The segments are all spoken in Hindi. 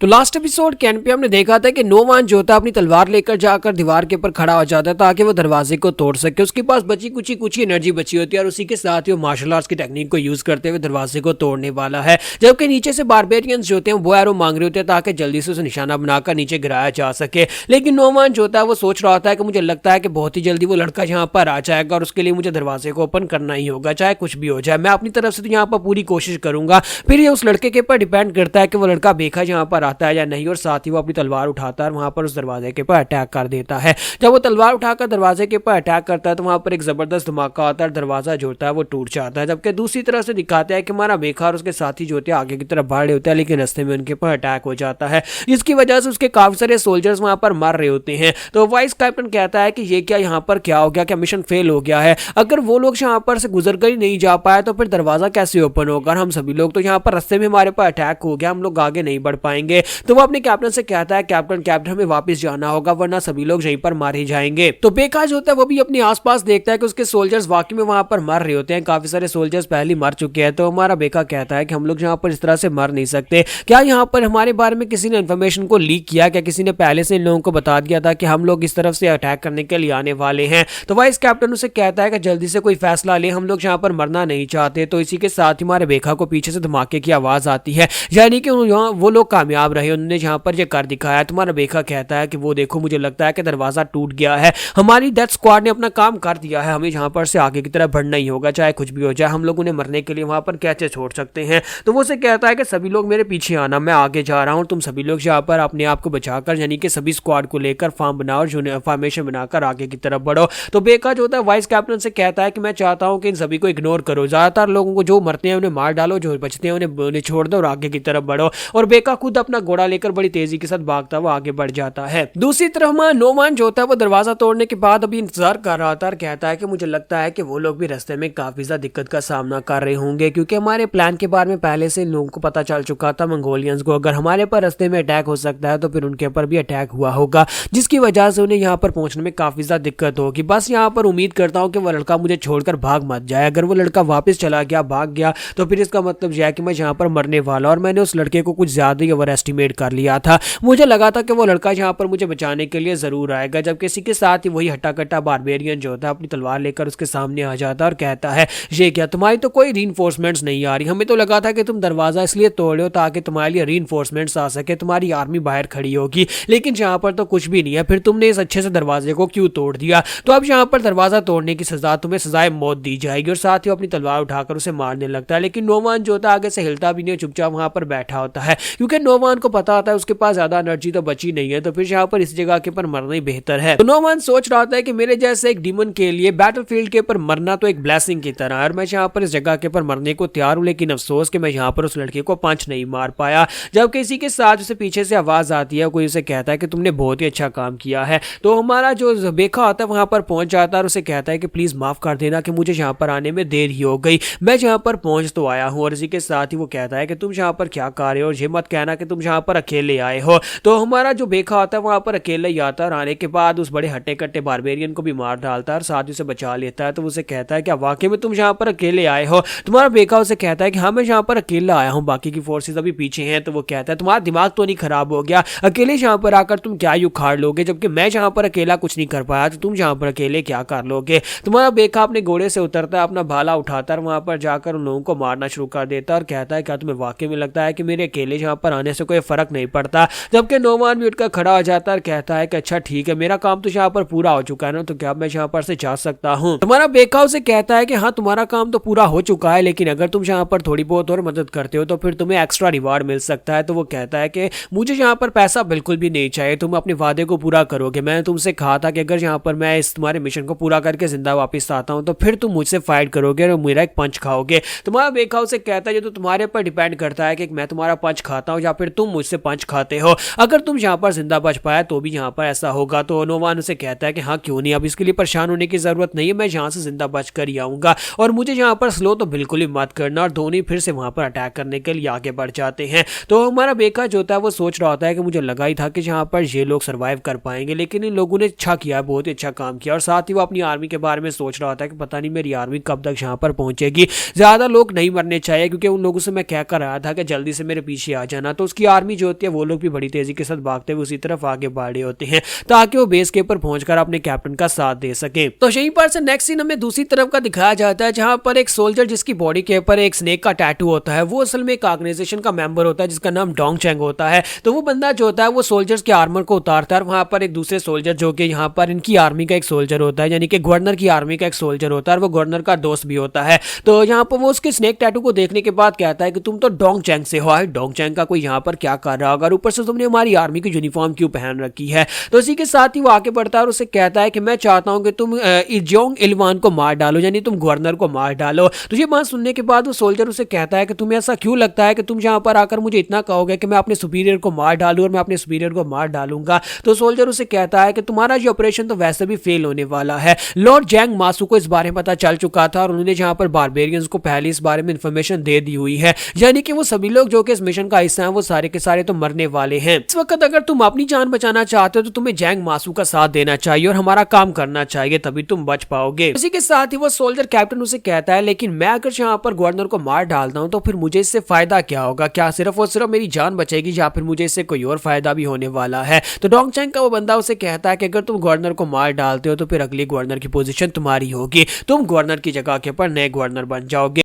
तो लास्ट एपिसोड के एंड पे हमने देखा था कि नोमान जो था अपनी तलवार लेकर जाकर दीवार के ऊपर खड़ा हो जाता है ताकि वो दरवाजे को तोड़ सके। उसके पास बची कुछ ही एनर्जी बची होती है और उसी के साथ ही वो मार्शल आर्ट्स की टेक्निक को यूज करते हुए दरवाजे को तोड़ने वाला है। जबकि नीचे से बारबेरियंस जो होते हैं वो एरो मांग रहे होते हैं ताकि जल्दी से उसे निशाना बनाकर नीचे गिराया जा सके। लेकिन नोमान जो होता है वो सोच रहा होता है कि मुझे लगता है कि बहुत ही जल्दी वो लड़का यहाँ पर आ जाएगा और उसके लिए मुझे दरवाजे को ओपन करना ही होगा, चाहे कुछ भी हो जाए। मैं अपनी तरफ से तो यहाँ पर पूरी कोशिश करूंगा। फिर ये उस लड़के के ऊपर डिपेंड करता है कि वो लड़का बेखा यहाँ पर आता है या नहीं, और साथ ही वो अपनी तलवार उठाता है और वहां पर उस दरवाजे के ऊपर अटैक कर देता है। जब वो तलवार उठाकर दरवाजे के ऊपर अटैक करता है तो वहां पर एक जबरदस्त धमाका आता है, दरवाजा जो होता है वो टूट जाता है। जबकि दूसरी तरफ से दिखाते हैं कि हमारा बेखा और उसके साथी जो होते हैं आगे की तरफ बढ़ रहे होते हैं, लेकिन रास्ते में उनके ऊपर अटैक हो जाता है जिसकी वजह से उसके काफी सारे सोल्जर्स वहां पर मर रहे होते हैं। तो वाइस कैप्टन कहता है कि ये क्या यहाँ पर क्या हो गया, क्या मिशन फेल हो गया है? अगर वो लोग यहाँ पर से गुजर कर ही नहीं जा पाए तो फिर दरवाजा कैसे ओपन होगा? हम सभी लोग तो यहाँ पर रास्ते में हमारे पास अटैक हो गया, हम लोग आगे नहीं बढ़ पाएंगे। तो वो अपने कैप्टन से कहता है कैप्टन हमें वापस जाना होगा वरना सभी लोग यहीं पर मारे जाएंगे। तो बेखा जो होता है वो भी अपने आसपास देखता है कि उसके सोल्जर्स वाकई में वहां पर मर रहे होते हैं, काफी सारे सोल्जर्स पहले मर चुके हैं। तो हमारा बेखा कहता है कि हम लोग यहाँ पर इस तरह से मर नहीं सकते। क्या यहाँ पर हमारे बारे में किसी ने इन्फॉर्मेशन को लीक किया? क्या किसी ने पहले से इन लोगों को बता दिया था कि हम लोग इस तरफ से अटैक करने के लिए आने वाले हैं? तो वाइस कैप्टन उसे कहता है कि जल्दी से कोई फैसला ले, हम लोग यहाँ पर मरना नहीं चाहते। तो इसी के साथ ही हमारे बेखा को पीछे से धमाके की आवाज आती है, यानी कि वो लोग कामयाब रहे, उन्होंने यहाँ पर ये कर दिखाया। तुम्हारा बेखा कहता है कि वो देखो मुझे लगता है कि दरवाजा टूट गया है, हमारी डेथ स्क्वाड ने अपना काम कर दिया है, हमें यहाँ पर से आगे की तरफ बढ़ना ही होगा, चाहे कुछ भी हो जाए। हम लोग उन्हें मरने के लिए वहां पर कैसे छोड़ सकते हैं? तो वो उसे कहता है कि सभी लोग मेरे पीछे आना, मैं आगे जा रहा हूँ, तुम सभी लोग यहाँ पर अपने आप को बचाकर यानी कि सभी स्क्वाड को लेकर फार्म बनाओ और फॉर्मेशन बनाकर आगे की तरफ बढ़ो। तो बेखा जो होता है वाइस कैप्टन से कहता है कि मैं चाहता हूँ कि इन सभी को इग्नोर करो, ज्यादातर लोगों को जो मरते हैं उन्हें मार डालो, जो बचते हैं उन्हें छोड़ दो और आगे की तरफ बढ़ो। और बेखा खुद अपना घोड़ा लेकर बड़ी तेजी के साथ भागता हुआ आगे बढ़ जाता है। दूसरी तरफ नोमान जो होता है वो दरवाजा तोड़ने के बाद अभी इंतजार कर रहा था और कहता है कि मुझे लगता है कि वो लोग भी रास्ते में काफी ज्यादा दिक्कत का सामना कर रहे होंगे, क्योंकि हमारे प्लान के बारे में पहले से लोगों को पता चल चुका था मंगोलियंस को। अगर हमारे पर रास्ते में अटैक हो सकता है तो फिर उनके ऊपर भी अटैक हुआ होगा, जिसकी वजह से उन्हें यहाँ पर पहुंचने में काफी ज्यादा दिक्कत होगी। बस यहाँ पर उम्मीद करता हूँ कि वो लड़का मुझे छोड़कर भाग मत जाए। अगर वो लड़का वापस चला गया, भाग गया, तो फिर इसका मतलब यह है कि मैं यहाँ पर मरने वाला। और मैंने उस लड़के को कुछ ज्यादा ही ओवर एस्टिमेट कर लिया था, मुझे लगा था कि वो लड़का यहाँ पर मुझे बचाने के लिए जरूर आएगा। जब किसी के साथ ही वही हट्टा कट्टा बारबेरियन जो होता है अपनी तलवार लेकर उसके सामने आ जाता है और कहता है ये क्या, तुम्हारी तो कोई रीइंफोर्समेंट्स नहीं आ रही, हमें तो लगा था कि तुम दरवाजा इसलिए तोड़ रहे हो ताकि तुम्हारे लिए रीइंफोर्समेंट्स आ सके, तुम्हारी आर्मी बाहर खड़ी होगी, लेकिन यहाँ पर तो कुछ भी नहीं है, फिर तुमने इस अच्छे से दरवाजे को क्यों तोड़ दिया? तो अब यहाँ पर दरवाजा तोड़ने की सजा तुम्हें सजाए मौत दी जाएगी। और साथ ही अपनी तलवार उठाकर उसे मारने लगता है। लेकिन नोमान जो होता है आगे से हिलता भी नहीं, चुपचाप वहां पर बैठा होता है, क्योंकि नोमान को पता होता है उसके पास ज्यादा एनर्जी तो बची नहीं है, तो फिर यहाँ पर इस जगह के ऊपर मरना ही बेहतर है। तो नोमान सोच रहा था कि मेरे जैसे एक डीमन के लिए बैटलफील्ड के ऊपर मरना तो एक ब्लेसिंग की तरह है और मैं यहाँ पर इस जगह के ऊपर मरने को तैयार हूँ। लेकिन अफसोस कि मैं यहाँ पर उस लड़के को पंच नहीं मार पाया। जब किसी के साथ उसे पीछे से आवाज आती है, कोई उसे कहता है कि तुमने बहुत ही अच्छा काम किया है। तो हमारा जो बेखा होता है वहां पर पहुंच जाता है और उसे कहता है कि प्लीज माफ कर देना कि मुझे यहाँ पर आने में देर ही हो गई, मैं यहाँ पर पहुंच तो आया हूँ। और इसी के साथ ही वो कहता है कि तुम यहाँ पर क्या कर रहे हो, ये मत कहना कि तुम यहाँ पर अकेले आए हो। तो हमारा जो बेखा होता है वहां पर अकेले ही आता है और आने के बाद उस बड़े हट्टे कट्टे बारबेरियन को भी मार डालता है और साथ ही उसे बचा लेता है। तो उसे कहता है कि वाकई में तुम यहाँ पर अकेले आए हो? तुम्हारा बेखा उसे कहता है कि हाँ मैं यहाँ पर अकेला आया हूँ, बाकी की फोर्सेस अभी पीछे हैं। तो वो कहता है तुम्हारा दिमाग तो नहीं खराब हो गया, अकेले यहाँ पर आकर तुम क्या ही उखाड़ लोगे, जबकि मैं यहाँ पर अकेला कुछ नहीं कर पाया, तो तुम यहाँ पर अकेले क्या कर लोगे? तुम्हारा बेखा अपने घोड़े से उतरता है, अपना भाला उठाता है, वहां पर जाकर उन लोगों को मारना शुरू कर देता है और कहता है क्या तुम्हें वाकई में लगता है कि मेरे अकेले यहाँ पर आने से कोई फर्क नहीं पड़ता? जबकि नोमान भी उठकर खड़ा हो जाता है और कहता है कि अच्छा ठीक है, मेरा काम तो यहाँ पर पूरा हो चुका है ना, तो क्या मैं यहाँ पर से जा सकता हूँ? तुम्हारा बेखा उसे कहता है कि हाँ तुम्हारा काम तो पूरा हो चुका है, लेकिन अगर तुम यहाँ पर थोड़ी बहुत और मदद करते हो तो फिर तुम्हें एक्स्ट्रा रिवार्ड मिल सकता है। तो वो कहता है कि मुझे यहाँ पर पैसा बिल्कुल भी नहीं चाहिए, तुम अपने वादे को पूरा करोगे। मैंने तुमसे कहा था कि अगर यहाँ पर मैं इस तुम्हारे मिशन को पूरा करके जिंदा वापस आता हूँ तो फिर तुम मुझसे फाइट करोगे और मेरा एक पंच खाओगे। तुम्हारा बेखा उसे कहता है ये तो तुम्हारे पर डिपेंड करता है कि मैं तुम्हारा पंच खाता हूँ या फिर तुम मुझसे पंच खाते हो, अगर तुम यहाँ पर जिंदा बच पाया तो भी यहाँ पर ऐसा होगा। तो नोमान उसे कहता है कि हाँ क्यों नहीं, अब इसके लिए परेशान होने की जरूरत नहीं है, मैं यहाँ से जिंदा बच कर ही आऊंगा और मुझे यहाँ पर स्लो तो बिल्कुल ही मत करना। और दोनों फिर से वहां पर अटैक करने के लिए आगे बढ़ जाते हैं। तो हमारा बेखा जो होता है वो सोच रहा होता है कि मुझे लगा ही था कि यहाँ पर ये लोग सर्वाइव कर पाएंगे, लेकिन इन लोगों ने अच्छा किया, बहुत ही अच्छा काम किया। और साथ ही वो अपनी आर्मी के बारे में सोच रहा होता है कि पता नहीं मेरी आर्मी कब तक यहाँ पर पहुंचेगी, ज्यादा लोग नहीं मरने चाहिए, क्योंकि उन लोगों से मैं कह कर आया था कि जल्दी से मेरे पीछे आ जाना। तो उसकी आर्मी जो होती है वो लोग भी बड़ी तेजी के साथ भागते हुए उसी तरफ आगे बढ़ रहे होते हैं ताकि वो बेस के ऊपर पहुंचकर अपने कैप्टन का साथ दे सके। तो यहीं पर से नेक्स्ट सीन हमें दूसरी तरफ का दिखाया जाता है जहां पर एक सोल्जर जिसकी बॉडी के ऊपर एक स्नेक का टैटू होता है, वो असल में एक ऑर्गेनाइजेशन का मेंबर होता है जिसका नाम डोंग चैंग होता है। तो वो बंदा जो होता है वो सोल्जर्स के आर्मर को उतारता है और वहां पर एक दूसरे सोल्जर जो कि यहाँ पर इनकी आर्मी का एक सोल्जर होता है, यानी कि गवर्नर की आर्मी का एक सोल्जर होता है और वो गवर्नर का दोस्त भी होता है। तो यहाँ पर वो उसके स्नेक टैटू को देखने के बाद कहता है कि तुम तो डोंग चैंग से हो, डोंग चैंग का कोई यहाँ पर क्या कर रहा होगा, ऊपर से तुमने हमारी आर्मी की यूनिफॉर्म क्यों पहन रखी है। तो इसी के साथ ही वो आगे बढ़ता है और उसे कहता है कि मैं चाहता हूं कि तुम इल्जोंग इल्वान को मार डालो, यानी तुम गवर्नर को मार डालो। तो ये बात सुनने के बाद वो सोल्जर उसे कहता है कि तुम्हें ऐसा क्यों लगता है कि तुम यहाँ पर आकर मुझे इतना कहोगे कि मैं अपने सुपीरियर को मार डालूं और मैं अपने सुपीरियर को मार डालूंगा। तो सोल्जर उसे कहता है कि तुम्हारा ये ऑपरेशन तो वैसे भी फेल होने वाला है। लॉर्ड जैंग मासू को इस बारे में पता चल चुका था और उन्होंने यहाँ पर बारबेरियंस को पहले इस बारे में इंफॉर्मेशन दे दी हुई है, यानी कि वो सभी लोग जो कि इस मिशन का हिस्सा हैं वो सारे के सारे तो मरने वाले हैं। इस वक्त अगर तुम अपनी जान बचाना चाहते हो तो तुम्हें जैंग मासू का साथ देना चाहिए और हमारा काम करना चाहिए, तभी तुम बच पाओगे। इसी के साथ ही वो सोल्जर कैप्टन उसे कहता है लेकिन मैं अगर यहाँ पर गवर्नर को मार डालता हूँ तो फिर मुझे इससे फायदा क्या होगा, क्या सिर्फ और सिर्फ मेरी जान बचेगी या फिर मुझे इससे कोई और फायदा भी होने वाला है। तो डोंग चैंग का वो बंदा उसे कहता है कि अगर तुम गवर्नर को मार डालते हो तो फिर अगली गवर्नर की पोजीशन तुम्हारी होगी, तुम गवर्नर की जगह के ऊपर नए गवर्नर बन जाओगे।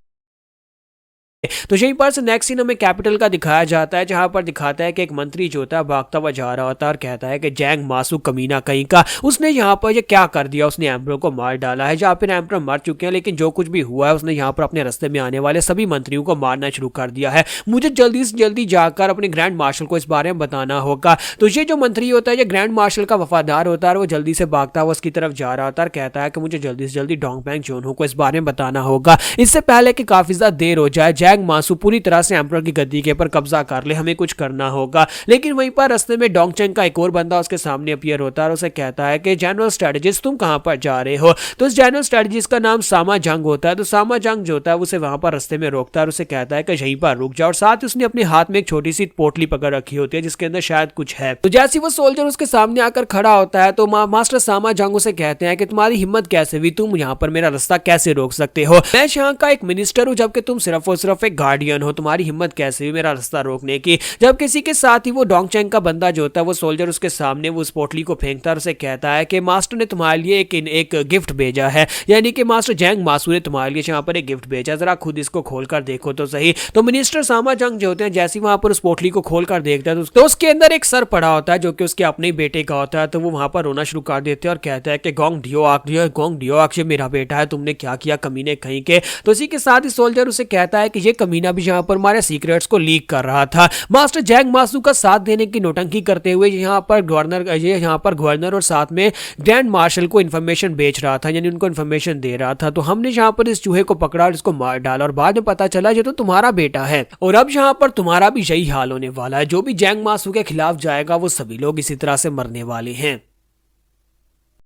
तो यहीं पर से नेक्स्ट सीन हमें कैपिटल का दिखाया जाता है जहां पर दिखाता है कि एक मंत्री जो होता है भागता हुआ जा रहा होता है और कहता है कि जैंग मासू कमीना कहीं का, उसने यहाँ पर ये क्या कर दिया, उसने एम्परर को मार डाला है। जहाँ पर एम्परर मर चुके हैं लेकिन जो कुछ भी हुआ है उसने यहाँ पर अपने रास्ते में आने वाले सभी मंत्रियों को मारना शुरू कर दिया है। मुझे जल्दी से जल्दी जाकर अपने ग्रैंड मार्शल को इस बारे में बताना होगा। तो ये जो मंत्री होता है ये ग्रैंड मार्शल का वफादार होता है, वो जल्दी से भागता हुआ उसकी तरफ जा रहा होता है और कहता है कि मुझे जल्दी से जल्दी डोंग पेंग जोनहो को इस बारे में बताना होगा, इससे पहले कि काफी ज्यादा देर हो जाए, जैंग मासू पूरी तरह से एम्परर की गद्दी के ऊपर कब्जा कर ले, हमें कुछ करना होगा। लेकिन वहीं पर रास्ते में डोंग चैंग का एक और बंदा उसके सामने अपीयर होता है और उसे कहता है कि जनरल स्ट्रेटजिस्ट तुम कहां पर जा रहे हो। तो इस जनरल स्ट्रेटजिस्ट का नाम सामा जंग होता है। तो सामा जंग जो होता है उसे वहां पर रास्ते में रोकता है और उसे कहता है कि यहीं पर रुक जाओ, और साथ ही उसने अपने हाथ में एक छोटी सी पोटली पकड़ रखी होती है जिसके अंदर शायद कुछ है। तो जैसे वो सोल्जर उसके सामने आकर खड़ा होता है तो मास्टर सामा जंग उसे कहते हैं कि तुम्हारी हिम्मत कैसे हुई, तुम यहाँ पर मेरा रास्ता कैसे रोक सकते हो, मैं यहाँ का एक मिनिस्टर हूँ जबकि तुम सिर्फ और सिर्फ एक गार्डियन हो, तुम्हारी हिम्मत कैसे हुई मेरा रास्ता रोकने की। जब किसी के साथ ही वो डोंग चैंग का बंदा जो होता है वो सोल्जर उसके सामने वो उस पोटली को फेंकता है और उसे कहता है कि मास्टर ने तुम्हारे लिए एक गिफ्ट भेजा है, यानी कि मास्टर जैंग मासू ने तुम्हारे लिए यहाँ पर एक गिफ्ट भेजा, जरा खुद इसको खोलकर देखो तो सही। तो मिनिस्टर सामा जंग जो होते हैं जैसे वहां पर उस पोटली को खोलकर देखता है तो उसके अंदर एक सर पड़ा होता है जो कि उसके अपने बेटे का होता है। तो वो वहां पर रोना शुरू कर देते हैं और कहता है कि गोंग डियोआक ये मेरा बेटा है, तुमने क्या किया कमीने कहीं के। तो इसी के साथ ही सोल्जर उसे कहता है कि ये कमीना भी यहाँ पर हमारे सीक्रेट्स को लीक कर रहा था, मास्टर जैंग मासू का साथ देने की नौटंकी करते हुए यहाँ पर गवर्नर और साथ में ग्रैंड मार्शल को इन्फॉर्मेशन बेच रहा था, यानी उनको इन्फॉर्मेशन दे रहा था। तो हमने यहाँ पर इस चूहे को पकड़ा और इसको मार डाला और बाद में पता चला ये तो तुम्हारा बेटा है और अब यहाँ पर तुम्हारा भी यही हाल होने वाला है। जो भी जैंग मासू के खिलाफ जाएगा वो सभी लोग इसी तरह से मरने वाले हैं।